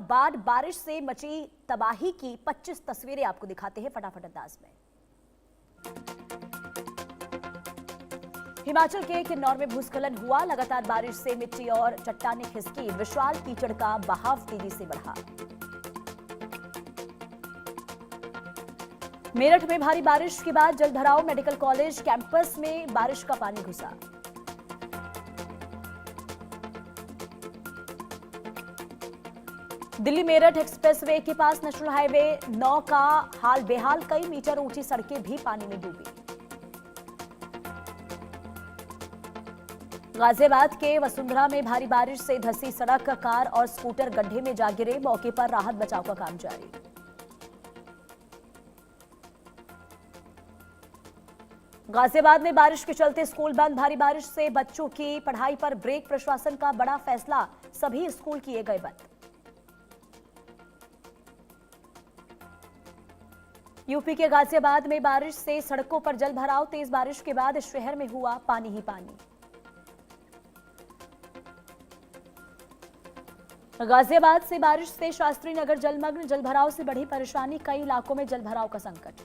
बाद बारिश से मची तबाही की 25 तस्वीरें आपको दिखाते हैं फटाफट अंदाज में। हिमाचल के किन्नौर में भूस्खलन हुआ। लगातार बारिश से मिट्टी और चट्टानें खिसकी। विशाल कीचड़ का बहाव तेजी से बढ़ा। मेरठ में भारी बारिश के बाद जलभराव। मेडिकल कॉलेज कैंपस में बारिश का पानी घुसा। दिल्ली मेरठ एक्सप्रेसवे के पास नेशनल हाईवे 9 का हाल बेहाल। कई मीटर ऊंची सड़कें भी पानी में डूबी। गाजियाबाद के वसुंधरा में भारी बारिश से धंसी सड़क। कार और स्कूटर गड्ढे में जा गिरे। मौके पर राहत बचाव का काम जारी। गाजियाबाद में बारिश के चलते स्कूल बंद। भारी बारिश से बच्चों की पढ़ाई पर ब्रेक। प्रशासन का बड़ा फैसला। सभी स्कूल किए गए बंद। यूपी के गाजियाबाद में बारिश से सड़कों पर जल भराव। तेज बारिश के बाद शहर में हुआ पानी ही पानी। गाजियाबाद से बारिश से शास्त्री नगर जलमग्न। जलभराव से बढ़ी परेशानी। कई इलाकों में जलभराव का संकट।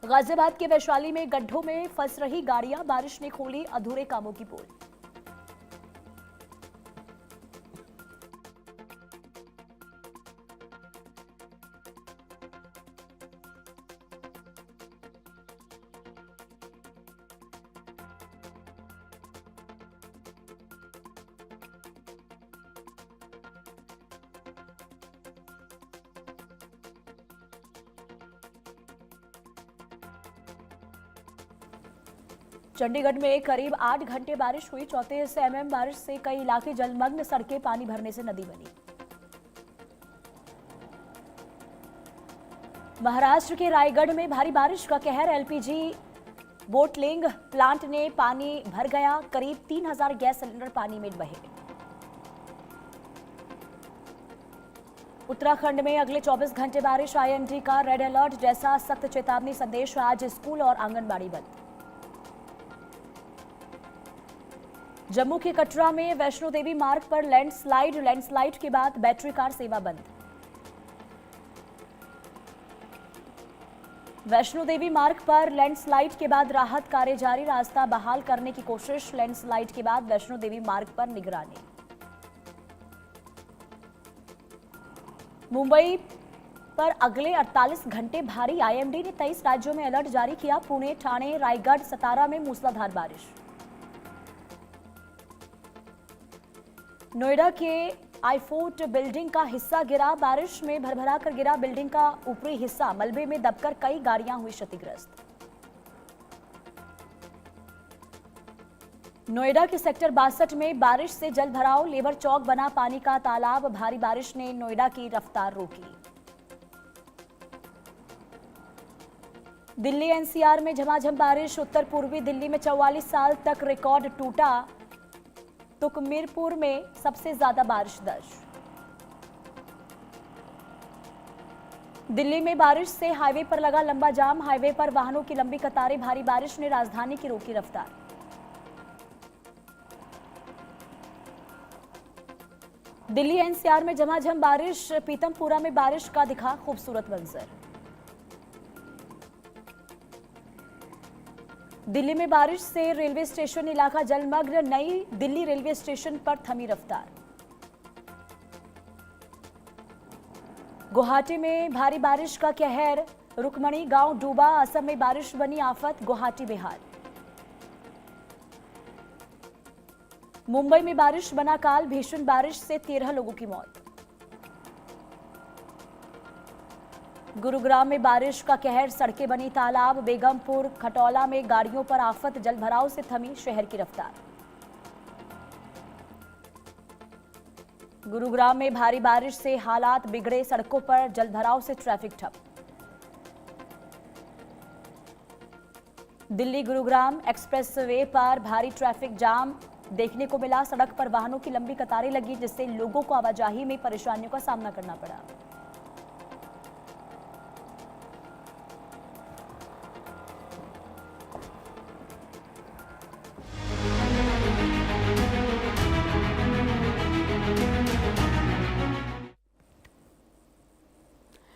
गाजियाबाद के वैशाली में गड्ढों में फंस रही गाड़ियां। बारिश ने खोली अधूरे कामों की पोल। चंडीगढ़ में करीब 8 घंटे बारिश हुई। 34 mm बारिश से कई इलाके जलमग्न। सड़कें पानी भरने से नदी बनी। महाराष्ट्र के रायगढ़ में भारी बारिश का कहर। एलपीजी बोटलिंग प्लांट ने पानी भर गया। करीब 3000 गैस सिलेंडर पानी में बहे। उत्तराखंड में अगले 24 घंटे बारिश। आईएमडी का रेड अलर्ट जैसा सख्त चेतावनी संदेश। आज स्कूल और आंगनबाड़ी बंद। जम्मू के कटरा में वैष्णो देवी मार्ग पर लैंडस्लाइड के बाद बैटरी कार सेवा बंद। वैष्णो देवी मार्ग पर लैंडस्लाइड के बाद राहत कार्य जारी। रास्ता बहाल करने की कोशिश। लैंडस्लाइड के बाद वैष्णो देवी मार्ग पर निगरानी। मुंबई पर अगले 48 घंटे भारी। आईएमडी ने 23 राज्यों में अलर्ट जारी किया। पुणे, ठाणे, रायगढ़, सतारा में मूसलाधार बारिश। नोएडा के आईफोर्ट बिल्डिंग का हिस्सा गिरा। बारिश में भरभरा कर गिरा बिल्डिंग का ऊपरी हिस्सा। मलबे में दबकर कई गाड़ियां हुई क्षतिग्रस्त। नोएडा के सेक्टर 62 में बारिश से जल भराव। लेबर चौक बना पानी का तालाब। भारी बारिश ने नोएडा की रफ्तार रोकी। दिल्ली एनसीआर में झमाझम बारिश। उत्तर पूर्वी दिल्ली में 44 साल तक रिकॉर्ड टूटा। तुकमीरपुर में सबसे ज्यादा बारिश दर्ज। दिल्ली में बारिश से हाईवे पर लगा लंबा जाम। हाईवे पर वाहनों की लंबी कतारें। भारी बारिश ने राजधानी की रोकी रफ्तार। दिल्ली एनसीआर में झमाझम बारिश। पीतमपुरा में बारिश का दिखा खूबसूरत मंजर। दिल्ली में बारिश से रेलवे स्टेशन इलाका जलमग्न। नई दिल्ली रेलवे स्टेशन पर थमी रफ्तार। गुवाहाटी में भारी बारिश का कहर। रुकमणी गांव डूबा। असम में बारिश बनी आफत। गुवाहाटी बेहाल। मुंबई में बारिश बना काल। भीषण बारिश से 13 लोगों की मौत। गुरुग्राम में बारिश का कहर। सड़कें बनी तालाब। बेगमपुर खटौला में गाड़ियों पर आफत। जलभराव से थमी शहर की रफ्तार। गुरुग्राम में भारी बारिश से हालात बिगड़े। सड़कों पर जलभराव से ट्रैफिक ठप। दिल्ली गुरुग्राम एक्सप्रेसवे पर भारी ट्रैफिक जाम देखने को मिला। सड़क पर वाहनों की लंबी कतारें लगी जिससे लोगों को आवाजाही में परेशानियों का सामना करना पड़ा।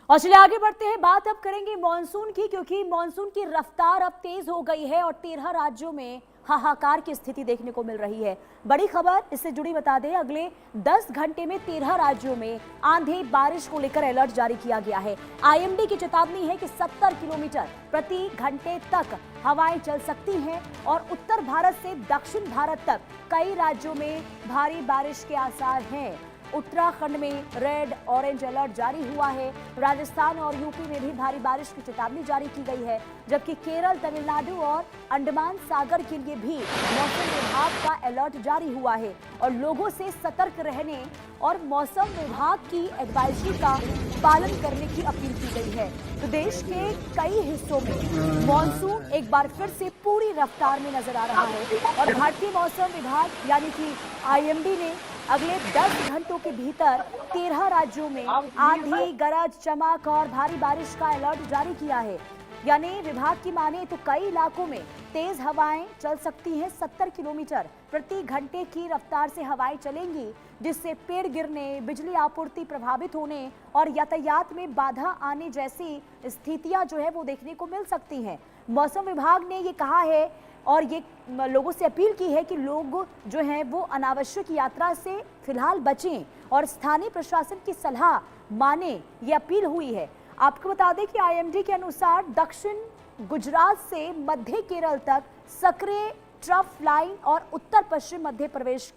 और चलिए आगे बढ़ते हैं। बात अब करेंगे मानसून की, क्योंकि मानसून की रफ्तार अब तेज हो गई है और 13 राज्यों में हाहाकार की स्थिति देखने को मिल रही है। बड़ी खबर इससे जुड़ी बता दें, अगले 10 घंटे में 13 राज्यों में आंधी बारिश को लेकर अलर्ट जारी किया गया है। आईएमडी की चेतावनी है कि 70 किलोमीटर प्रति घंटे तक हवाएं चल सकती हैं और उत्तर भारत से दक्षिण भारत तक कई राज्यों में भारी बारिश के आसार हैं। उत्तराखंड में रेड ऑरेंज अलर्ट जारी हुआ है। राजस्थान और यूपी में भी भारी बारिश की चेतावनी जारी की गई है, जबकि केरल, तमिलनाडु और अंडमान सागर के लिए भी मौसम विभाग का अलर्ट जारी हुआ है और लोगों से सतर्क रहने और मौसम विभाग की एडवाइजरी का पालन करने की अपील की गई है। प्रदेश के कई हिस्सों में मॉनसून एक बार फिर से पूरी रफ्तार में नजर आ रहा है और भारतीय मौसम विभाग यानी कि आईएमडी ने अगले 10 घंटों के भीतर 13 राज्यों में आंधी, गरज, चमक और भारी बारिश का अलर्ट जारी किया है। यानी विभाग की माने तो कई इलाकों में तेज हवाएं चल सकती हैं। 70 किलोमीटर प्रति घंटे की रफ्तार से हवाएं चलेंगी, जिससे पेड़ गिरने, बिजली आपूर्ति प्रभावित होने और यातायात में बाधा आने जैसी स्थितियां जो है वो देखने को मिल सकती हैं। मौसम विभाग ने ये कहा है और ये लोगों से अपील की है कि लोग जो हैं वो अनावश्यक यात्रा से फिलहाल बचें और स्थानीय प्रशासन की सलाह माने, ये अपील हुई है। आपको बता दें कि आईएमडी के अनुसार दक्षिण गुजरात से मध्य केरल तक सक्रिय ट्रफ लाइन और उत्तर पश्चिम मध्य प्रदेश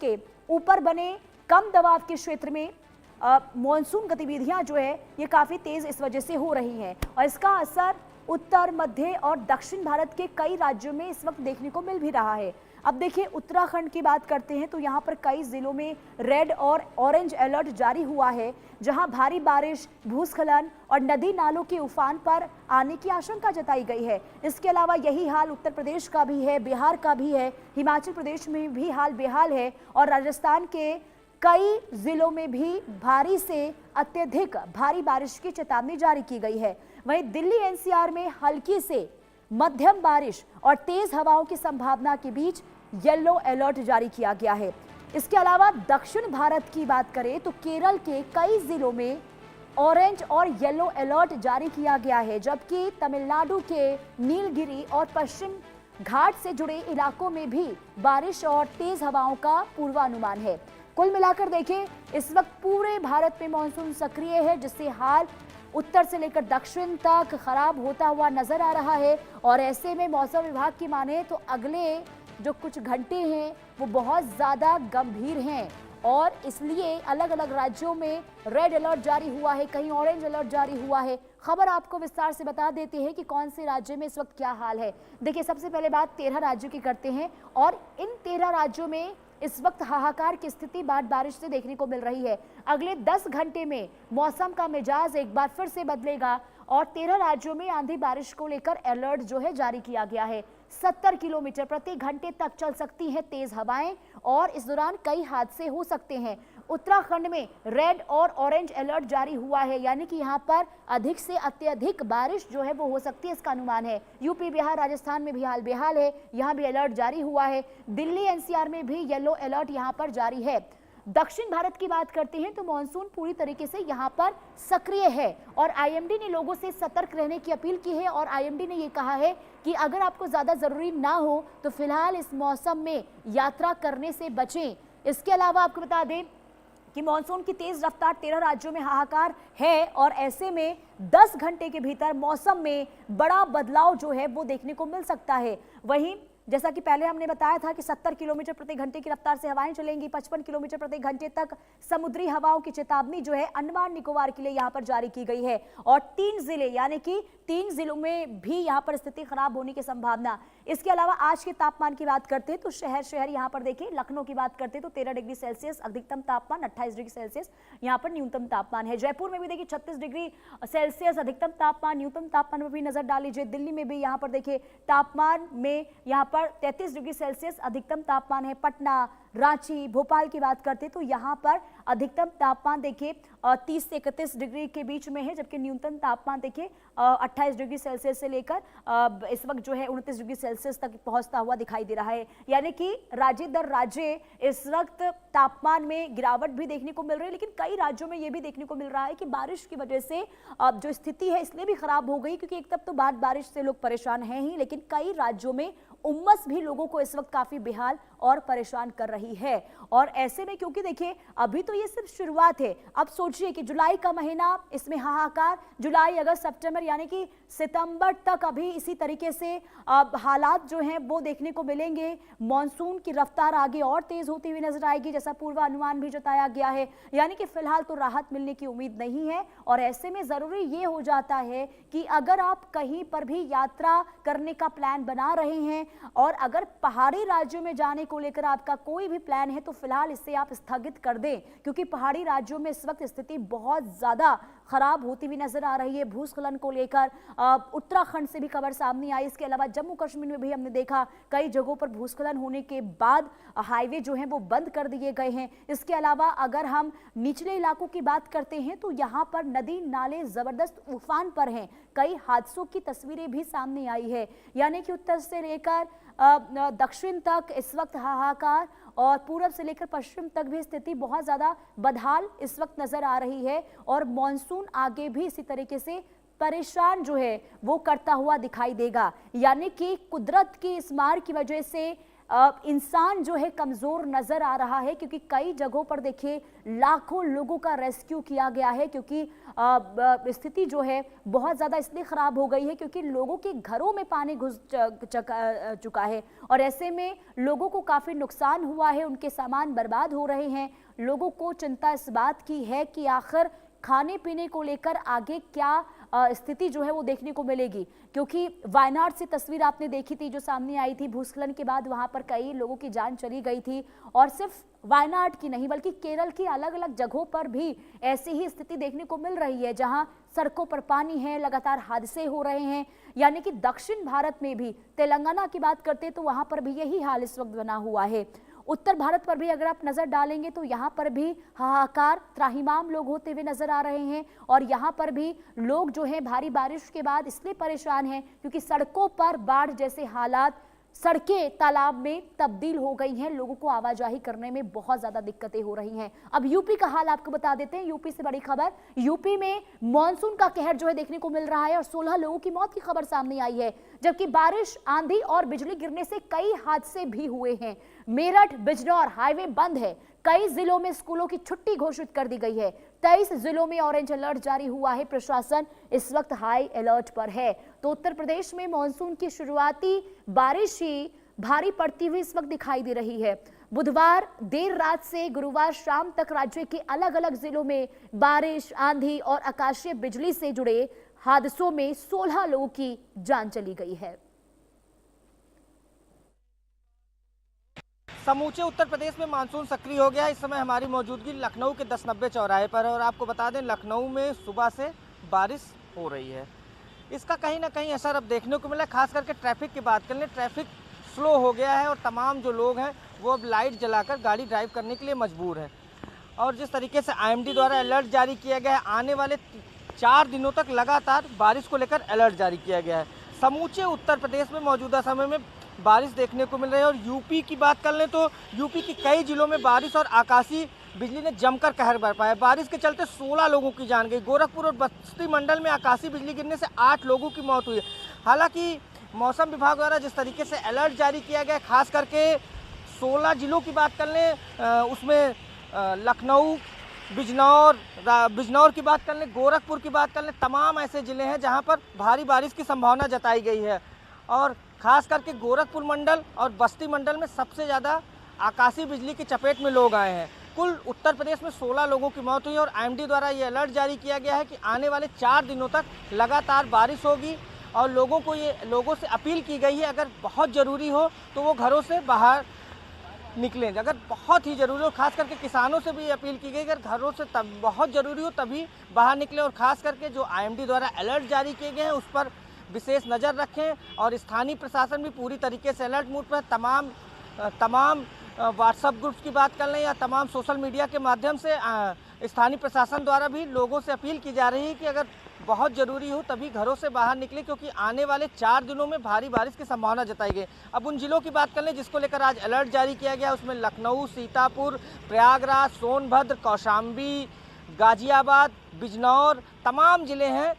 के ऊपर बने कम दबाव के क्षेत्र में मॉनसून गतिविधियां जो है ये काफी तेज इस वजह से हो रही हैं और इसका असर उत्तर, मध्य और दक्षिण भारत के कई राज्यों में इस वक्त देखने को मिल भी रहा है। अब देखिए उत्तराखंड की बात करते हैं तो यहाँ पर कई जिलों में रेड और ऑरेंज अलर्ट जारी हुआ है, जहां भारी बारिश, भूस्खलन और नदी नालों के उफान पर आने की आशंका जताई गई है। इसके अलावा यही हाल उत्तर प्रदेश का भी है, बिहार का भी है, हिमाचल प्रदेश में भी हाल बेहाल है और राजस्थान के कई जिलों में भी भारी से अत्यधिक भारी बारिश की चेतावनी जारी की गई है। वहीं दिल्ली एनसीआर में हल्की से मध्यम बारिश और तेज हवाओं की संभावना के बीच येलो अलर्ट जारी किया गया है। इसके अलावा दक्षिण भारत की बात करें तो केरल के कई जिलों में ऑरेंज और येलो अलर्ट जारी किया गया है, जबकि तमिलनाडु के नीलगिरी और पश्चिम घाट से जुड़े इलाकों में भी बारिश और तेज हवाओं का पूर्वानुमान है। कुल मिलाकर देखें, इस वक्त पूरे भारत में मानसून सक्रिय है, जिससे हाल उत्तर से लेकर दक्षिण तक खराब होता हुआ नजर आ रहा है और ऐसे में मौसम विभाग की माने तो अगले जो कुछ घंटे हैं वो बहुत ज़्यादा गंभीर हैं और इसलिए अलग अलग राज्यों में रेड अलर्ट जारी हुआ है, कहीं ऑरेंज अलर्ट जारी हुआ है। खबर आपको विस्तार से बता देते हैं कि कौन से राज्य में इस वक्त क्या हाल है। देखिए, सबसे पहले बात 13 राज्यों की करते हैं और इन 13 राज्यों में इस वक्त हाहाकार की स्थिति बारिश से देखने को मिल रही है। अगले 10 घंटे में मौसम का मिजाज एक बार फिर से बदलेगा और 13 राज्यों में आंधी बारिश को लेकर अलर्ट जो है जारी किया गया है। 70 किलोमीटर प्रति घंटे तक चल सकती हैं तेज हवाएं और इस दौरान कई हादसे हो सकते हैं। उत्तराखंड में रेड और ऑरेंज अलर्ट जारी हुआ है, यानी कि यहाँ पर अधिक से अत्यधिक बारिश जो है वो हो सकती है, इसका अनुमान है। यूपी, बिहार, राजस्थान में भी हाल बेहाल है, यहाँ भी अलर्ट जारी हुआ है। दिल्ली एनसीआर में भी येलो अलर्ट यहाँ पर जारी है। दक्षिण भारत की बात करते हैं तो मानसून पूरी तरीके से यहाँ पर सक्रिय है और आईएमडी ने लोगों से सतर्क रहने की अपील की है और आईएमडी ने ये कहा है कि अगर आपको ज्यादा जरूरी ना हो तो फिलहाल इस मौसम में यात्रा करने से बचें। इसके अलावा आपको बता दें कि मानसून की तेज रफ्तार 13 राज्यों में हाहाकार है और ऐसे में 10 घंटे के भीतर मौसम में बड़ा बदलाव जो है वो देखने को मिल सकता है। वहीं जैसा कि पहले हमने बताया था कि 70 किलोमीटर प्रति घंटे की रफ्तार से हवाएं चलेंगी, 55 किलोमीटर प्रति घंटे तक समुद्री हवाओं की चेतावनी जो है अंडमान निकोबार के लिए यहां पर जारी की गई है और 3 जिले यानी कि 3 जिलों में भी यहां पर स्थिति खराब होने की संभावना। इसके अलावा आज के तापमान की बात करते हैं तो शहर यहां पर देखिए, लखनऊ की बात करते हैं तो 13 डिग्री सेल्सियस अधिकतम तापमान, 28 डिग्री सेल्सियस यहां पर न्यूनतम तापमान है। जयपुर में भी देखिए 36 डिग्री सेल्सियस अधिकतम तापमान, न्यूनतम तापमान में भी नजर डाल लीजिए। दिल्ली में भी यहाँ पर देखिए तापमान में यहाँ पर पर 33 डिग्री सेल्सियस अधिकतम तापमान है। पटना, रांची, भोपाल की बात करते तो यहाँ पर अधिकतम तापमान देखिए 30 से 31 डिग्री के बीच में है, जबकि न्यूनतम तापमान देखिए 28 डिग्री सेल्सियस से लेकर इस वक्त जो है 29 डिग्री सेल्सियस तक पहुंचता हुआ दिखाई दे रहा है। यानी कि राज्य दर राज्य इस वक्त तापमान में गिरावट भी देखने को मिल रही है, लेकिन कई राज्यों में यह भी देखने को मिल रहा है कि बारिश की वजह से जो स्थिति है इसलिए भी खराब हो गई, क्योंकि एक तब तो बारिश से लोग परेशान हैं ही, लेकिन कई राज्यों में उमस भी लोगों को इस वक्त काफी बेहाल और परेशान कर रही है। और ऐसे में क्योंकि देखिए अभी तो ये सिर्फ शुरुआत है, अब सोचिए कि जुलाई का महीना, इसमें हाहाकार, जुलाई, अगस्त, सितंबर, यानी कि सितंबर तक अभी इसी तरीके से हालात जो हैं वो देखने को मिलेंगे। मॉनसून की रफ्तार आगे और तेज होती हुई नजर आएगी, जैसा पूर्वानुमान भी जताया गया है। यानी कि फिलहाल तो राहत मिलने की उम्मीद नहीं है। और ऐसे में जरूरी ये हो जाता है कि अगर आप कहीं पर भी यात्रा करने का प्लान बना रहे हैं और अगर पहाड़ी राज्यों में जाने को लेकर आपका कोई भी प्लान है तो फिलहाल इसे आप स्थगित कर दें, क्योंकि पहाड़ी राज्यों में इस वक्त स्थिति बहुत ज्यादा खराब होती हुई नजर आ रही है। भूस्खलन को लेकर उत्तराखंड से भी खबर सामने आई, इसके अलावा जम्मू कश्मीर में भी हमने देखा कई जगहों पर भूस्खलन होने के बाद हाईवे जो हैं वो बंद कर दिए गए हैं। इसके अलावा अगर हम निचले इलाकों की बात करते हैं तो यहाँ पर नदी नाले जबरदस्त उफान पर हैं, कई हादसों की तस्वीरें भी सामने आई है। यानी कि उत्तर से लेकर दक्षिण तक इस वक्त हाहाकार और पूरब से लेकर पश्चिम तक भी स्थिति बहुत ज्यादा बदहाल इस वक्त नजर आ रही है। और मॉनसून आगे भी इसी तरीके से परेशान जो है वो करता हुआ दिखाई देगा। यानी कि कुदरत की इस मार की वजह से इंसान जो है कमजोर नजर आ रहा है, क्योंकि कई जगहों पर देखिए लाखों लोगों का रेस्क्यू किया गया है, क्योंकि स्थिति जो है बहुत ज्यादा इसलिए खराब हो गई है क्योंकि लोगों के घरों में पानी घुस चुका है। और ऐसे में लोगों को काफी नुकसान हुआ है, उनके सामान बर्बाद हो रहे हैं। लोगों को चिंता इस बात की है कि आखिर खाने पीने को लेकर आगे क्या स्थिति जो है वो देखने को मिलेगी, क्योंकि वायनाड से तस्वीर आपने देखी थी जो सामने आई थी भूस्खलन के बाद, वहां पर कई लोगों की जान चली गई थी। और सिर्फ वायनाड की नहीं बल्कि केरल की अलग अलग जगहों पर भी ऐसी ही स्थिति देखने को मिल रही है, जहां सड़कों पर पानी है, लगातार हादसे हो रहे हैं। यानी कि दक्षिण भारत में भी, तेलंगाना की बात करते तो वहां पर भी यही हाल इस वक्त बना हुआ है। उत्तर भारत पर भी अगर आप नजर डालेंगे तो यहाँ पर भी हाहाकार, त्राहिमाम लोग होते हुए नजर आ रहे हैं। और यहाँ पर भी लोग जो हैं भारी बारिश के बाद इसलिए परेशान हैं क्योंकि सड़कों पर बाढ़ जैसे हालात, सड़कें तालाब में तब्दील हो गई हैं, लोगों को आवाजाही करने में बहुत ज्यादा दिक्कतें हो रही हैं। अब यूपी का हाल आपको बता देते हैं, यूपी से बड़ी खबर, यूपी में मॉनसून का कहर जो है देखने को मिल रहा है और 16 लोगों की मौत की खबर सामने आई है, जबकि बारिश, आंधी और बिजली गिरने से कई हादसे भी हुए हैं। मेरठ बिजनौर हाईवे बंद है, कई जिलों में स्कूलों की छुट्टी घोषित कर दी गई है, 23 जिलों में ऑरेंज अलर्ट जारी हुआ है, प्रशासन इस वक्त हाई अलर्ट पर है। तो उत्तर प्रदेश में मॉनसून की शुरुआती बारिश ही भारी पड़ती हुई इस वक्त दिखाई दे रही है। बुधवार देर रात से गुरुवार शाम तक राज्य के अलग अलग जिलों में बारिश, आंधी और आकाशीय बिजली से जुड़े हादसों में 16 लोगों की जान चली गई है। समूचे उत्तर प्रदेश में मानसून सक्रिय हो गया है। इस समय हमारी मौजूदगी लखनऊ के 1090 चौराहे पर है और आपको बता दें लखनऊ में सुबह से बारिश हो रही है। इसका कहीं ना कहीं असर अब देखने को मिला है, खास करके ट्रैफिक की बात कर लें, ट्रैफिक स्लो हो गया है और तमाम जो लोग हैं वो अब लाइट जलाकर गाड़ी ड्राइव करने के लिए मजबूर है। और जिस तरीके से IMD द्वारा अलर्ट जारी किया गया है, आने वाले 4 दिनों तक लगातार बारिश को लेकर अलर्ट जारी किया गया है। समूचे उत्तर प्रदेश में मौजूदा समय में बारिश देखने को मिल रही है। और यूपी की बात कर लें तो यूपी के कई जिलों में बारिश और आकाशीय बिजली ने जमकर कहर बरपाया। बारिश के चलते 16 लोगों की जान गई। गोरखपुर और बस्ती मंडल में आकाशीय बिजली गिरने से 8 लोगों की मौत हुई है। हालांकि मौसम विभाग द्वारा जिस तरीके से अलर्ट जारी किया गया, खास करके 16 जिलों की बात कर लें, उसमें लखनऊ, बिजनौर की बात कर लें, गोरखपुर की बात कर लें, तमाम ऐसे ज़िले हैं जहां पर भारी बारिश की संभावना जताई गई है। और खास करके गोरखपुर मंडल और बस्ती मंडल में सबसे ज़्यादा आकाशीय बिजली की चपेट में लोग आए हैं। कुल उत्तर प्रदेश में 16 लोगों की मौत हुई और IMD द्वारा ये अलर्ट जारी किया गया है कि आने वाले 4 दिनों तक लगातार बारिश होगी। और लोगों से अपील की गई है, अगर बहुत ज़रूरी हो तो वो घरों से बाहर निकलें, अगर बहुत ही ज़रूरी हो। खास करके किसानों से भी अपील की गई, अगर घरों से बहुत ज़रूरी हो तभी बाहर निकलें। और ख़ास करके जो IMD द्वारा अलर्ट जारी किए गए हैं उस पर विशेष नज़र रखें और स्थानीय प्रशासन भी पूरी तरीके से अलर्ट मोड पर तमाम व्हाट्सएप ग्रुप्स की बात कर लें या तमाम सोशल मीडिया के माध्यम से स्थानीय प्रशासन द्वारा भी लोगों से अपील की जा रही है कि अगर बहुत ज़रूरी हो तभी घरों से बाहर निकले, क्योंकि आने वाले 4 दिनों में भारी बारिश की संभावना जताई गई। अब उन जिलों की बात कर लें जिसको लेकर आज अलर्ट जारी किया गया, उसमें लखनऊ, सीतापुर, प्रयागराज, सोनभद्र, कौशाम्बी, गाजियाबाद, बिजनौर तमाम ज़िले हैं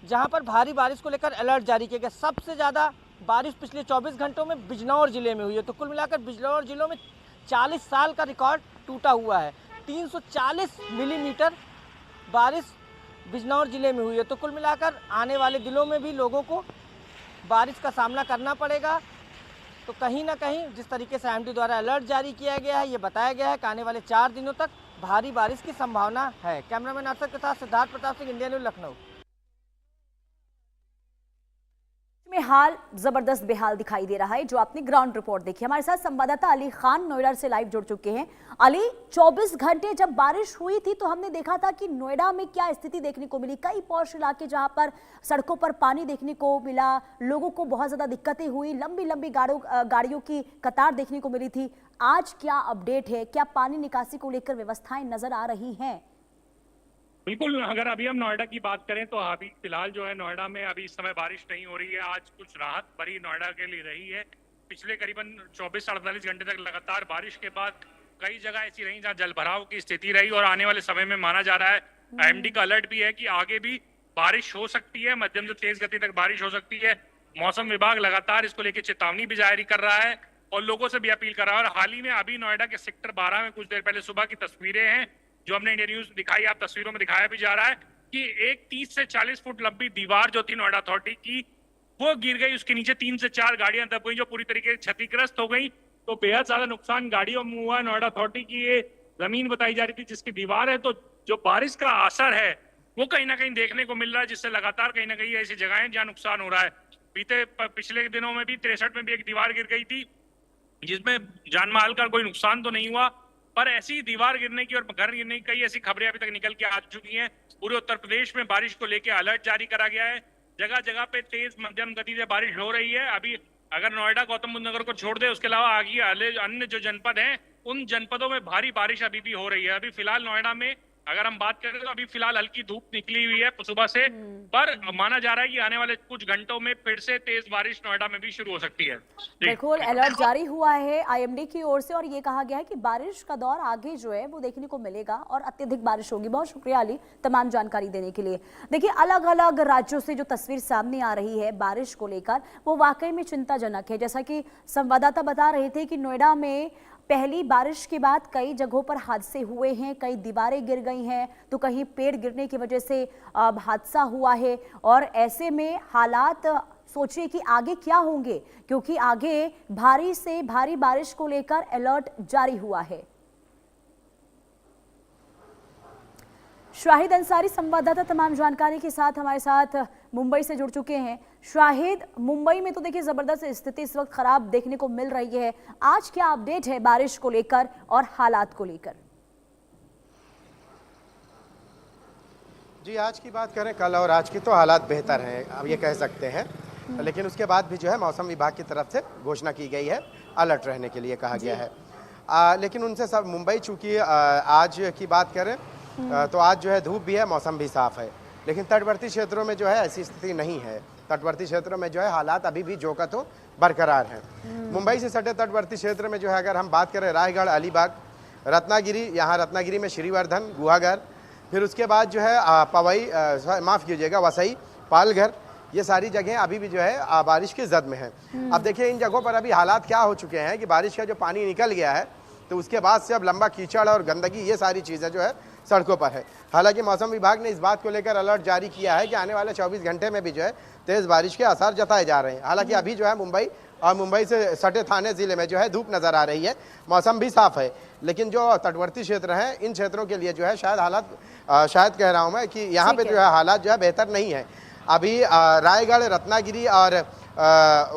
जहां पर भारी बारिश को लेकर अलर्ट जारी किया गया। सबसे ज़्यादा बारिश पिछले 24 घंटों में बिजनौर ज़िले में हुई है। तो कुल मिलाकर बिजनौर ज़िलों में 40 साल का रिकॉर्ड टूटा हुआ है। 340 मिलीमीटर बारिश बिजनौर ज़िले में हुई है। तो कुल मिलाकर आने वाले दिनों में भी लोगों को बारिश का सामना करना पड़ेगा। तो कहीं ना कहीं जिस तरीके से IMD द्वारा अलर्ट जारी किया गया है, ये बताया गया है कि आने वाले 4 दिनों तक भारी बारिश की संभावना है। कैमरामैन अरशद के साथ सिद्धार्थ प्रताप सिंह, इंडिया न्यूज़, लखनऊ। में हाल जबरदस्त बेहाल दिखाई दे रहा है, जो आपने ग्राउंड रिपोर्ट देखी। हमारे साथ संवाददाता अली खान नोएडा से लाइव जुड़ चुके हैं। अली, 24 घंटे जब बारिश हुई थी तो हमने देखा था कि नोएडा में क्या स्थिति देखने को मिली। कई पॉश इलाके जहां पर सड़कों पर पानी देखने को मिला, लोगों को बहुत ज्यादा दिक्कतें हुई, लंबी लंबी गाड़ियों की कतार देखने को मिली थी। आज क्या अपडेट है? क्या पानी निकासी को लेकर व्यवस्थाएं नजर आ रही हैं? बिल्कुल, अगर अभी हम नोएडा की बात करें तो अभी फिलहाल जो है नोएडा में अभी इस समय बारिश नहीं हो रही है। आज कुछ राहत भरी नोएडा के लिए रही है। पिछले करीबन 24 से 48 घंटे तक लगातार बारिश के बाद कई जगह ऐसी रही जहां जलभराव की स्थिति रही और आने वाले समय में माना जा रहा है, IMD का अलर्ट भी है कि आगे भी बारिश हो सकती है, मध्यम से तेज गति तक बारिश हो सकती है। मौसम विभाग लगातार इसको लेकर चेतावनी भी जारी कर रहा है और लोगों से भी अपील कर रहा है। और हाल ही में अभी नोएडा के सेक्टर 12 में कुछ देर पहले सुबह की तस्वीरें हैं जो हमने इंडिया न्यूज दिखाई, आप तस्वीरों में दिखाया भी जा रहा है कि एक 30 से 40 फुट लंबी दीवार जो थी नोएडा अथॉरिटी की, वो गिर गई। उसके नीचे 3 से 4 गाड़ियां दब गई जो पूरी तरीके से क्षतिग्रस्त हो गई। तो बेहद ज्यादा नुकसान गाड़ियों में हुआ। नोएडा अथॉरिटी की ये जमीन बताई जा रही थी जिसकी दीवार है, तो जो बारिश का असर है वो कहीं ना कहीं देखने को मिल रहा है, जिससे लगातार कहीं ना कहीं ऐसी जगहें जहाँ नुकसान हो रहा है। पिछले दिनों में भी 63 में भी एक दीवार गिर गई थी जिसमें जान माल का कोई नुकसान तो नहीं हुआ, पर ऐसी दीवार गिरने की और घर गिरने की कई ऐसी खबरें अभी तक निकल के आ चुकी हैं। पूरे उत्तर प्रदेश में बारिश को लेकर अलर्ट जारी करा गया है। जगह जगह पे तेज मध्यम गति से बारिश हो रही है। अभी अगर नोएडा, गौतम बुद्ध नगर को छोड़ दे, उसके अलावा आगे अन्य जो जनपद हैं उन जनपदों में भारी बारिश अभी भी हो रही है। अभी फिलहाल नोएडा में अगर हम बात करें तो अभी फिलहाल हल्की धूप निकली हुई है सुबह से, पर माना जा रहा है कि आने वाले कुछ घंटों में फिर से तेज बारिश नोएडा में भी शुरू हो सकती है। बिल्कुल, अलर्ट जारी हुआ है IMD की ओर से और ये कहा गया है कि बारिश का दौर आगे जो है वो देखने को मिलेगा और अत्यधिक बारिश होगी। बहुत शुक्रिया अली तमाम जानकारी देने के लिए। देखिए, अलग अलग राज्यों से जो तस्वीर सामने आ रही है बारिश को लेकर, वो वाकई में चिंताजनक है। जैसा कि संवाददाता बता रहे थे कि नोएडा में पहली बारिश के बाद कई जगहों पर हादसे हुए हैं, कई दीवारें गिर गई हैं, तो कहीं पेड़ गिरने की वजह से हादसा हुआ है। और ऐसे में हालात सोचिए कि आगे क्या होंगे, क्योंकि आगे भारी से भारी बारिश को लेकर अलर्ट जारी हुआ है। शाहिद अंसारी संवाददाता तमाम जानकारी के साथ हमारे साथ मुंबई से जुड़ चुके हैं। शाहिद, मुंबई में तो देखिए जबरदस्त स्थिति इस वक्त खराब देखने को मिल रही है। आज क्या अपडेट है बारिश को लेकर और हालात को लेकर? जी, आज की बात करें कल और आज की तो हालात बेहतर हैं, अब ये कह सकते हैं। लेकिन उसके बाद भी जो है मौसम विभाग की तरफ से घोषणा की गई है, अलर्ट रहने के लिए कहा गया है। लेकिन उनसे सब मुंबई चूंकि आज की बात करें तो आज जो है धूप भी है, मौसम भी साफ है, लेकिन तटवर्ती क्षेत्रों में जो है ऐसी स्थिति नहीं है। तटवर्ती क्षेत्रों में जो है हालात अभी भी जो का तो बरकरार हैं। मुंबई से सटे तटवर्ती क्षेत्र में जो है अगर हम बात करें रायगढ़, अलीबाग, रत्नागिरी, यहाँ रत्नागिरी में श्रीवर्धन, गुहागर, फिर उसके बाद जो है पवई, माफ़ कीजिएगा, वसई, पालघर, ये सारी जगहें अभी भी जो है बारिश की जद में हैं। अब देखिए इन जगहों पर अभी हालात क्या हो चुके हैं कि बारिश का जो पानी निकल गया है तो उसके बाद से अब लंबा कीचड़ और गंदगी, ये सारी चीज़ें जो है सड़कों पर है। हालांकि मौसम विभाग ने इस बात को लेकर अलर्ट जारी किया है कि आने वाले 24 घंटे में भी जो है तेज़ बारिश के आसार जताए जा रहे हैं। हालांकि अभी जो है मुंबई और मुंबई से सटे थाने ज़िले में जो है धूप नज़र आ रही है, मौसम भी साफ़ है, लेकिन जो तटवर्ती क्षेत्र हैं इन क्षेत्रों के लिए जो है शायद हालात, शायद कह रहा हूँ मैं कि यहाँ पे जो है हालात जो है बेहतर नहीं है। अभी रायगढ़, रत्नागिरी और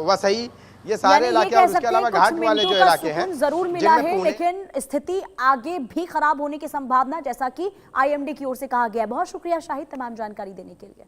वसई, ये सारे इलाके और उसके अलावा घाट वाले जो इलाके हैं जरूर मिला है, लेकिन स्थिति आगे भी खराब होने की संभावना, जैसा कि IMD की ओर से कहा गया है। बहुत शुक्रिया शाहिद तमाम जानकारी देने के लिए।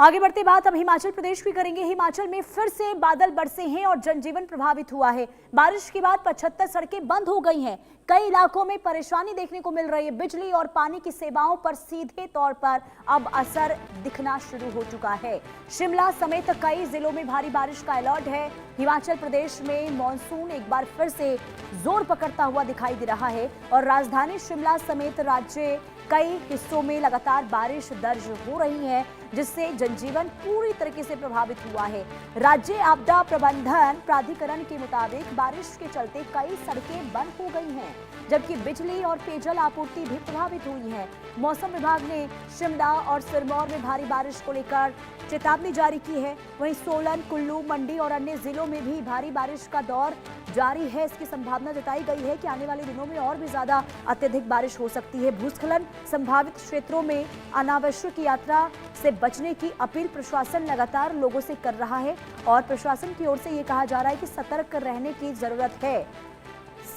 आगे बढ़ते बात अब हिमाचल प्रदेश की करेंगे। हिमाचल में फिर से बादल बरसे हैं और जनजीवन प्रभावित हुआ है। बारिश के बाद 75 सड़कें बंद हो गई हैं। कई इलाकों में परेशानी देखने को मिल रही है। बिजली और पानी की सेवाओं पर सीधे तौर पर अब असर दिखना शुरू हो चुका है। शिमला समेत कई जिलों में भारी बारिश का अलर्ट है। हिमाचल प्रदेश में मॉनसून एक बार फिर से जोर पकड़ता हुआ दिखाई दे रहा है और राजधानी शिमला समेत राज्य कई हिस्सों में लगातार बारिश दर्ज हो रही है, जिससे जनजीवन पूरी तरीके से प्रभावित हुआ है। राज्य आपदा प्रबंधन प्राधिकरण के मुताबिक बारिश के चलते कई सड़कें बंद हो गई हैं, जबकि बिजली और पेयजल आपूर्ति भी प्रभावित हुई है। मौसम विभाग ने शिमला और सिरमौर में भारी बारिश को लेकर चेतावनी जारी की है। वहीं सोलन, कुल्लू, मंडी और अन्य जिलों में भी भारी बारिश का दौर जारी है। इसकी संभावना जताई गई है कि आने वाले दिनों में और भी ज्यादा अत्यधिक बारिश हो सकती है। भूस्खलन संभावित क्षेत्रों में अनावश्यक यात्रा से बचने की अपील प्रशासन लगातार लोगों से कर रहा है और प्रशासन की ओर से ये कहा जा रहा है कि सतर्क रहने की जरूरत है।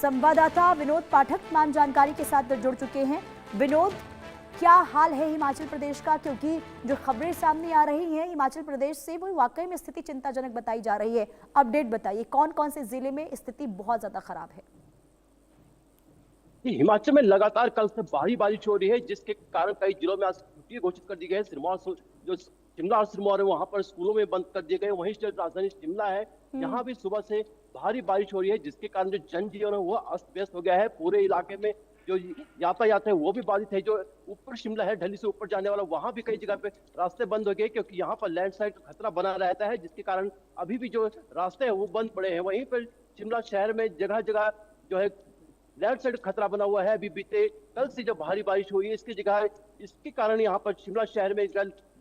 संवाददाता विनोद पाठक तमाम जानकारी के साथ जुड़ चुके हैं। विनोद, क्या हाल है हिमाचल प्रदेश का, क्योंकि जो खबरें सामने आ रही हैं हिमाचल प्रदेश से वो वाकई में स्थिति चिंताजनक बताई जा रही है। अपडेट बताइए, कौन कौन से जिले में स्थिति बहुत ज्यादा खराब है? हिमाचल में लगातार कल से भारी बारिश हो रही है, जिसके कारण कई जिलों में आज छुट्टी घोषित कर दी गई है। सिरमौर जो शिमला और सिरमौर है वहां पर स्कूलों में बंद कर दिए गए। वहीं जो राजधानी शिमला है यहाँ भी सुबह से भारी बारिश हो रही है, जिसके कारण जो जनजीवन है वो अस्त व्यस्त हो गया है। पूरे इलाके में जो यातायात है वो भी बाधित है। जो ऊपर शिमला है, ढली से ऊपर जाने वाला, वहां भी कई जगह पे रास्ते बंद हो गए, क्योंकि यहाँ पर लैंडस्लाइड का खतरा बना रहता है, जिसके कारण अभी भी जो रास्ते हैं वो बंद पड़े हैं। वहीं पर शिमला शहर में जगह जगह जो है लैंडस्लाइड खतरा बना हुआ है। अभी बीते कल से जो भारी बारिश हुई है इसके कारण यहाँ पर शिमला शहर में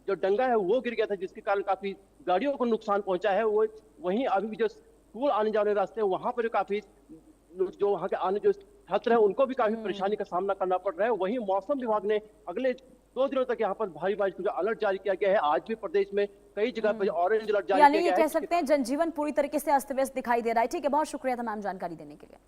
जो डंगा है वो गिर गया था, जिसके कारण काफी गाड़ियों को नुकसान पहुंचा है। वो वहीं अभी भी जो स्कूल आने जाने रास्ते हैं वहां पर काफी जो वहां के आने जो छात्र हैं उनको भी काफी परेशानी का सामना करना पड़ रहा है। वहीं मौसम विभाग ने अगले 2 दिनों तक यहाँ पर भारी बारिश का अलर्ट जारी किया गया है। आज भी प्रदेश में कई जगह पर ऑरेंज अलर्ट जारी किया गया है। यानी ये कह सकते हैं जनजीवन पूरी तरीके से अस्त व्यस्त दिखाई दे रहा है। ठीक है, बहुत शुक्रिया तमाम जानकारी देने के लिए।